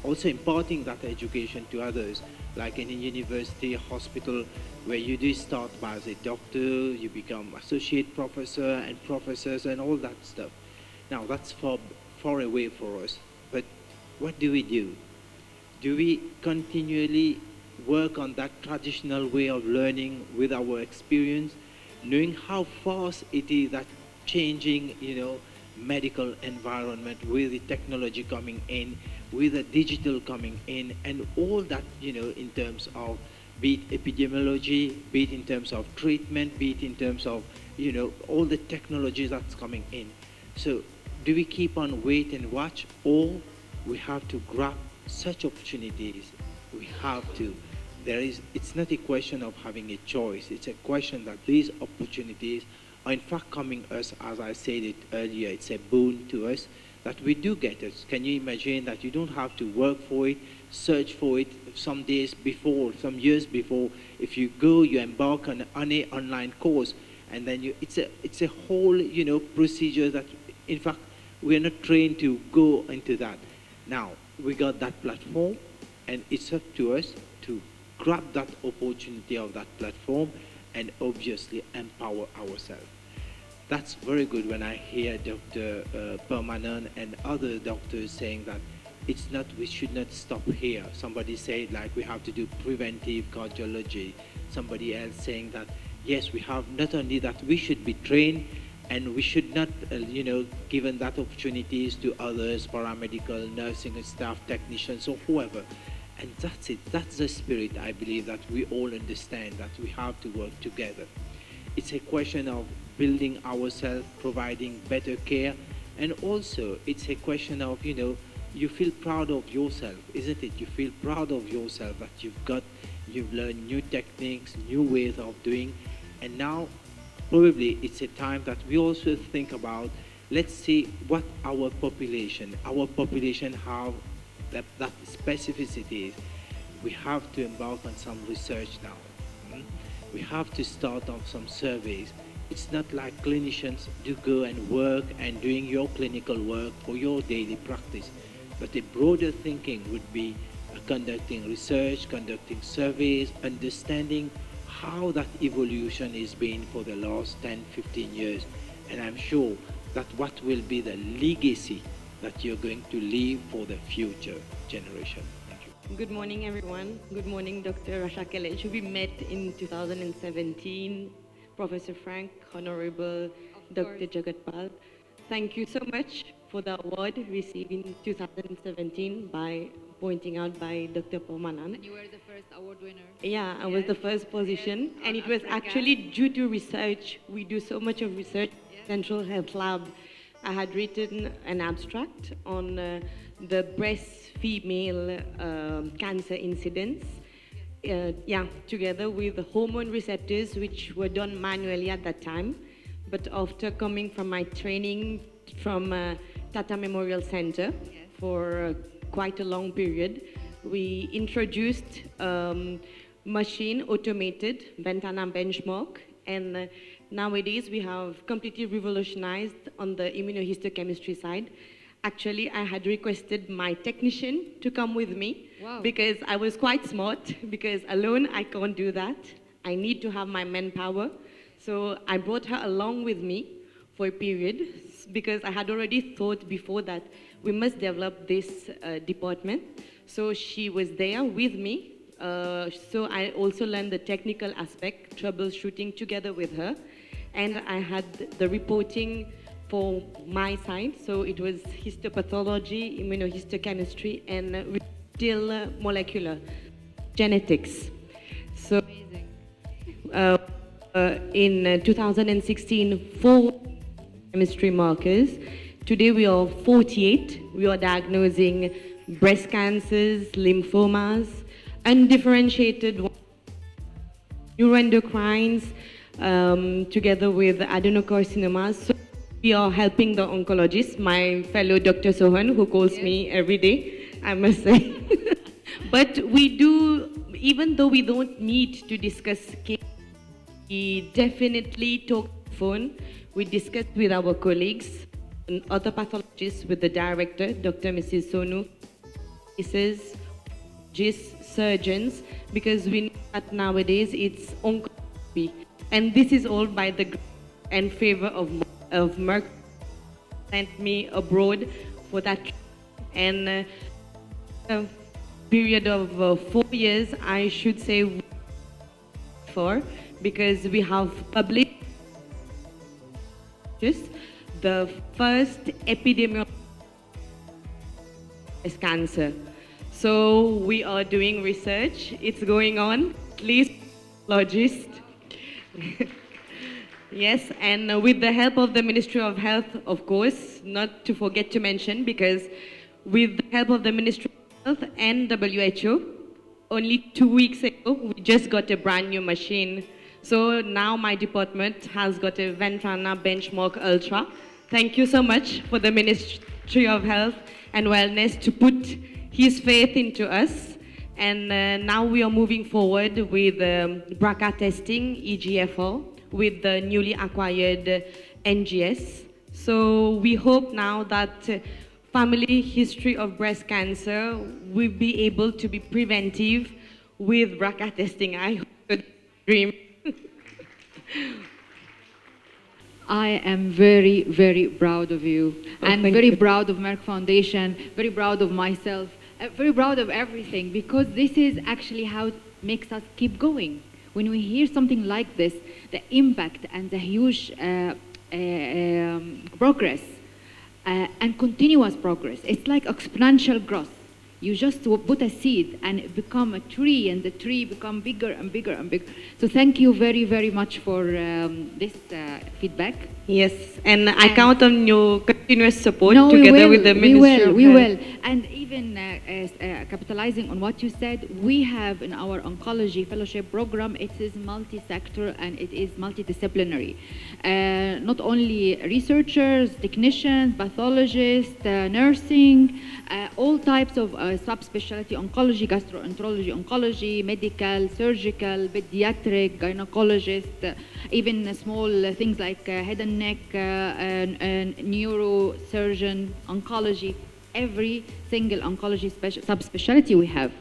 also imparting that education to others, like in a university, hospital, where you do start by as a doctor, you become associate professor and professors and all that stuff. Now that's far away for us, but what do? Do we continually work on that traditional way of learning with our experience, knowing how fast it is that changing, you know, medical environment with the technology coming in, with the digital coming in, and all that, you know, in terms of be it epidemiology, be it in terms of treatment, be it in terms of, you know, all the technologies that's coming in. So do we keep on wait and watch, or we have to grab such opportunities? We have to. It's not a question of having a choice. It's a question that these opportunities are in fact coming us, as I said it earlier, it's a boon to us that we do get it. Can you imagine that you don't have to work for it, search for it some days before, some years before? If you go, you embark on an online course, and then it's a whole, you know, procedure that, in fact, we're not trained to go into that. Now, we got that platform, and it's up to us to grab that opportunity of that platform and obviously empower ourselves. That's very good when I hear Dr. Permanent and other doctors saying that it's not, we should not stop here. Somebody said like we have to do preventive cardiology. Somebody else saying that, yes, we have not only that, we should be trained, and we should not, you know, given that opportunities to others, paramedical, nursing staff, technicians, or whoever. And that's it. That's the spirit, I believe, that we all understand, that we have to work together. It's a question of building ourselves, providing better care, and also it's a question of, you know, you feel proud of yourself, isn't it? You feel proud of yourself that you've learned new techniques, new ways of doing, and now probably it's a time that we also think about, let's see what our population have that specificity. We have to embark on some research now. We have to start on some surveys. It's not like clinicians do go and work and doing your clinical work for your daily practice, but a broader thinking would be conducting research, conducting surveys, understanding how that evolution has been for the last 10, 15 years. And I'm sure that what will be the legacy that you're going to leave for the future generation. Thank you. Good morning, everyone. Good morning, Dr. Rasha Kailash. We met in 2017. Professor Frank, Honorable Dr. Jagutpal. Thank you so much for the award received in 2017 by pointing out by Dr. Pomanan. And you were the first award winner. Yeah, I was the first position, and it was actually due to research. We do so much of research, Central Health Lab. I had written an abstract on the breast female cancer incidence, together with the hormone receptors, which were done manually at that time. But after coming from my training from Tata Memorial Center for quite a long period, we introduced machine automated Ventana benchmark, and nowadays we have completely revolutionized on the immunohistochemistry side. Actually, I had requested my technician to come with me because I was quite smart, because alone I can't do that. I need to have my manpower. So I brought her along with me for a period because I had already thought before that we must develop this department. So she was there with me. So I also learned the technical aspect, troubleshooting together with her. And I had the reporting for my side. So it was histopathology, immunohistochemistry, and still molecular genetics. So in 2016, 4 chemistry markers. Today we are 48. We are diagnosing breast cancers, lymphomas, undifferentiated neuroendocrines, together with adenocarcinomas. So we are helping the oncologists, my fellow Dr. Sohan, who calls me every day, I must say. But we do, even though we don't meet to discuss case, we definitely talk on the phone. We discuss with our colleagues and other pathologists, with the director, Dr. Mrs. Sonu, cases, surgeons, because we know that nowadays it's oncology. And this is all by the grace and favor of Merck. Sent me abroad for that. And a period of 4 years, I should say, because we have published the first epidemiology of cancer. So we are doing research. It's going on. Please, logist. Yes, and with the help of the Ministry of Health, of course, not to forget to mention, because with the help of the Ministry of Health and WHO, only 2 weeks ago, we just got a brand new machine. So now my department has got a Ventrana Benchmark Ultra. Thank you so much for the Ministry of Health and Wellness to put his faith into us. And now we are moving forward with BRCA testing, EGFR, with the newly acquired NGS. So we hope now that family history of breast cancer will be able to be preventive with BRCA testing. I hope it's a dream. I am very, very proud of you, and very proud of Merck Foundation, very proud of myself, very proud of everything, because this is actually how it makes us keep going. When we hear something like this, the impact and the huge progress and continuous progress, it's like exponential growth. You just put a seed and it become a tree, and the tree become bigger and bigger and bigger. So thank you very, very much for this feedback. Yes, and I count on your continuous support together with the Ministry of We Health. will. And even capitalizing on what you said, we have in our oncology fellowship program, it is multi-sector and it is multidisciplinary. Not only researchers, technicians, pathologists, nursing, all types of subspecialty oncology, gastroenterology, oncology, medical, surgical, pediatric, gynecologist, even small things like head and neck, neurosurgeon, oncology, every single oncology subspecialty we have.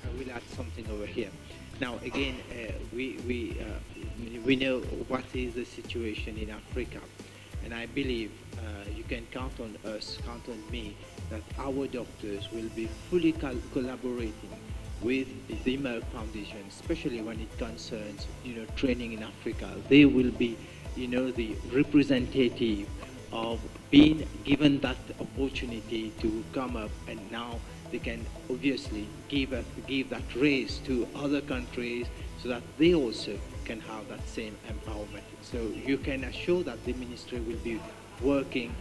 I will add something over here. Now, again, we know what is the situation in Africa, and I believe you can count on us, count on me, that our doctors will be fully collaborating with the Merck Foundation, especially when it concerns, training in Africa. They will be, the representative of being given that opportunity to come up, and now they can obviously give that raise to other countries so that they also can have that same empowerment. So you can assure that the ministry will be working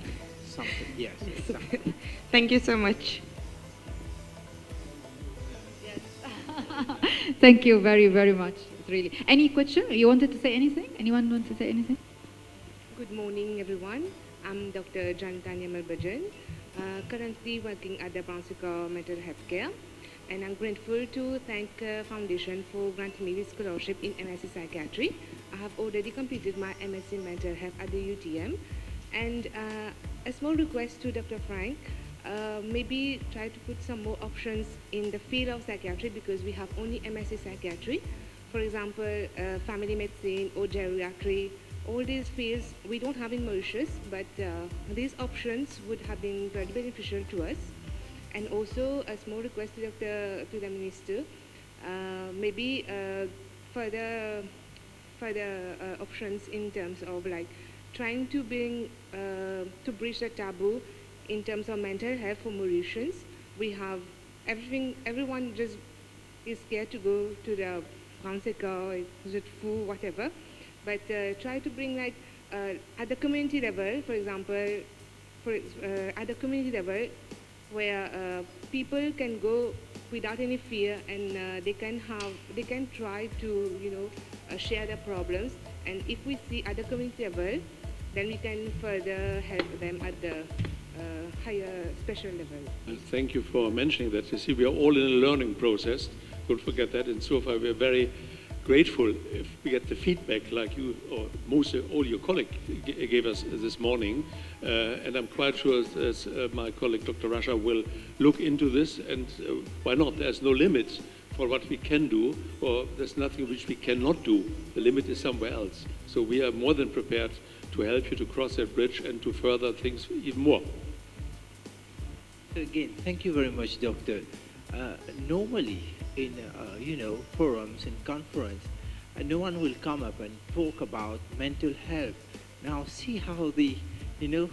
something. Yes. Exactly. Thank you so much. Yes. Thank you very, very much. Really. Any question? You wanted to say anything? Anyone want to say anything? Good morning, everyone. I'm Dr. Janitanya Melbajan, currently working at the Laparoscopic Mental Health Care, and I'm grateful to thank Foundation for granting me this scholarship in MSc Psychiatry. I have already completed my MSc Mental Health at the UTM, and a small request to Dr. Frank, maybe try to put some more options in the field of psychiatry, because we have only MSc Psychiatry for example, family medicine or geriatry. All these fields we don't have in Mauritius, but these options would have been very beneficial to us. And also a small request to the Minister, maybe further options in terms of like trying to bring to bridge the taboo in terms of mental health for Mauritians. We have everyone just is scared to go to the Francica, is it Fou, whatever. But try to bring like at the community level, for example, at the community level, where people can go without any fear, and they can try to share their problems. And if we see at the community level, then we can further help them at the higher special level. And thank you for mentioning that. You see, we are all in a learning process. Don't forget that. And so far, we are very grateful if we get the feedback like you or most all your colleagues gave us this morning. And I'm quite sure as my colleague Dr. Rasha will look into this, and why not? There's no limit for what we can do, or there's nothing which we cannot do. The limit is somewhere else. So we are more than prepared to help you to cross that bridge and to further things even more. Again, thank you very much, Doctor. Normally, in forums and conference, no one will come up and talk about mental health. Now, see how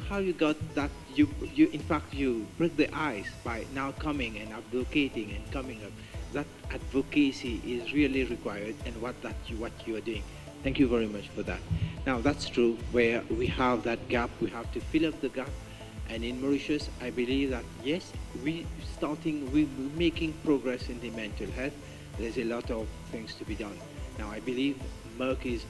how you got that. You in fact you break the ice by now coming and advocating and coming up. That advocacy is really required, and what you are doing. Thank you very much for that. Now, that's true. Where we have that gap, we have to fill up the gap. And in Mauritius, I believe that yes, we're making progress in the mental health. There's a lot of things to be done. Now, I believe Merck is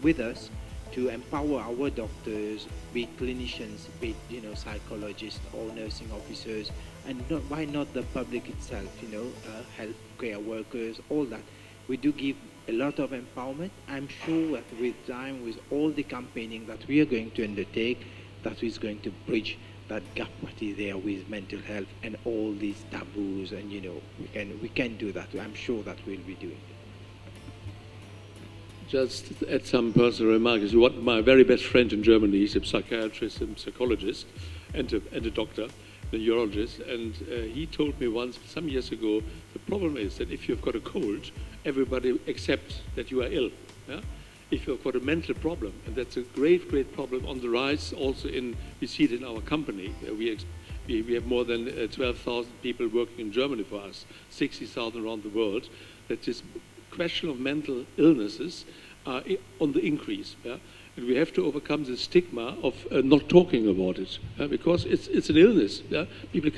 with us to empower our doctors, be it clinicians, be it psychologists or nursing officers, and why not the public itself, healthcare workers, all that. We do give a lot of empowerment. I'm sure that with time, with all the campaigning that we are going to undertake, that is going to bridge that gap that is there with mental health and all these taboos, and we can do that. I'm sure that we'll be doing it. Just add some personal remarks. What my very best friend in Germany is a psychiatrist and psychologist and a doctor, a neurologist, and he told me once, some years ago, the problem is that if you've got a cold, everybody accepts that you are ill. Yeah? If you've got a mental problem, and that's a great problem on the rise, also we see it in our company. We have more than 12,000 people working in Germany for us, 60,000 around the world. That this question of mental illnesses are on the increase. Yeah? And we have to overcome the stigma of not talking about it, because it's an illness. Yeah? People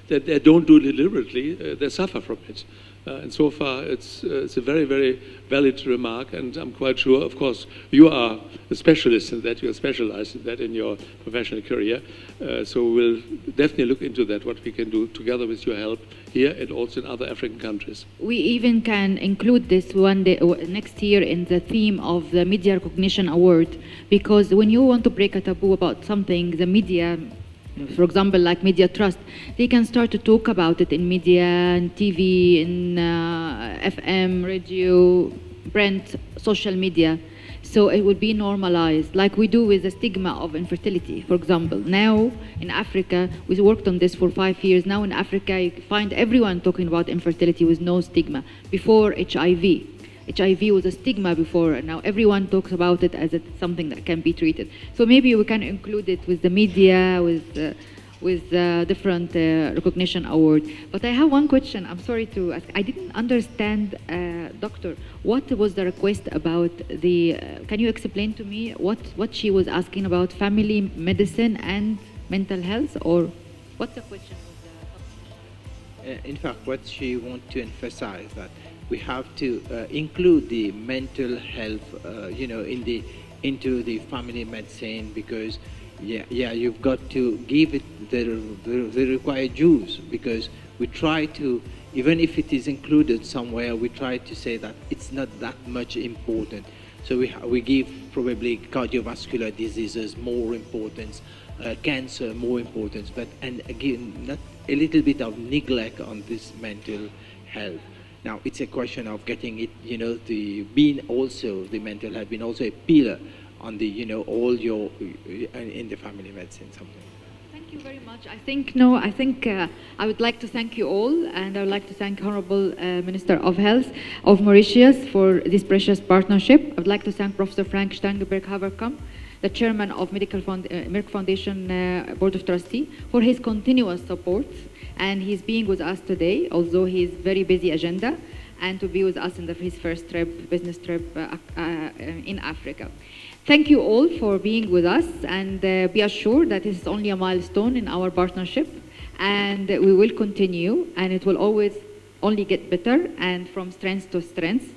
they don't do it deliberately, they suffer from it. And so far, it's a very, very valid remark, and I'm quite sure, of course, you are a specialist in that, you're specialized in that in your professional career. So we'll definitely look into that, what we can do together with your help here and also in other African countries. We even can include this one day, next year, in the theme of the Media Recognition Award, because when you want to break a taboo about something, the media, for example, like Media Trust, they can start to talk about it in media, and TV, in FM, radio, print, social media. So it would be normalized, like we do with the stigma of infertility, for example. Now, in Africa, we worked on this for 5 years. Now in Africa, you find everyone talking about infertility with no stigma. Before HIV. HIV was a stigma before, and now everyone talks about it as something that can be treated. So maybe we can include it with the media, with different recognition award. But I have one question. I'm sorry to ask. I didn't understand, doctor, what was the request about the? Can you explain to me what she was asking about? Family medicine and mental health, or what's the question? In fact, what she wants to emphasize that we have to include the mental health, into the family medicine, because you've got to give it the required dues, because we try to, even if it is included somewhere, we try to say that it's not that much important. So we give probably cardiovascular diseases more importance, cancer more importance, and again, not a little bit of neglect on this mental health. Now it's a question of getting it, being also the mental health, being also a pillar on the, all your in the family medicine something. Thank you very much. I think I would like to thank you all, and I would like to thank Honorable Minister of Health of Mauritius for this precious partnership. I would like to thank Professor Frank Stangenberg Haverkamp, the Chairman of Merck Foundation Board of Trustees, for his continuous support, and he's being with us today, although he's very busy agenda, and to be with us in his first business trip in Africa. Thank you all for being with us, and be assured that this is only a milestone in our partnership, and we will continue, and it will always only get better and from strength to strength.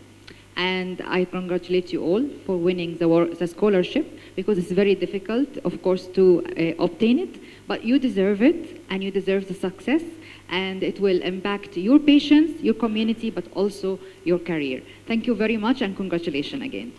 And I congratulate you all for winning the scholarship, because it's very difficult, of course, to obtain it, but you deserve it, and you deserve the success, and it will impact your patients, your community, but also your career. Thank you very much, and congratulations again.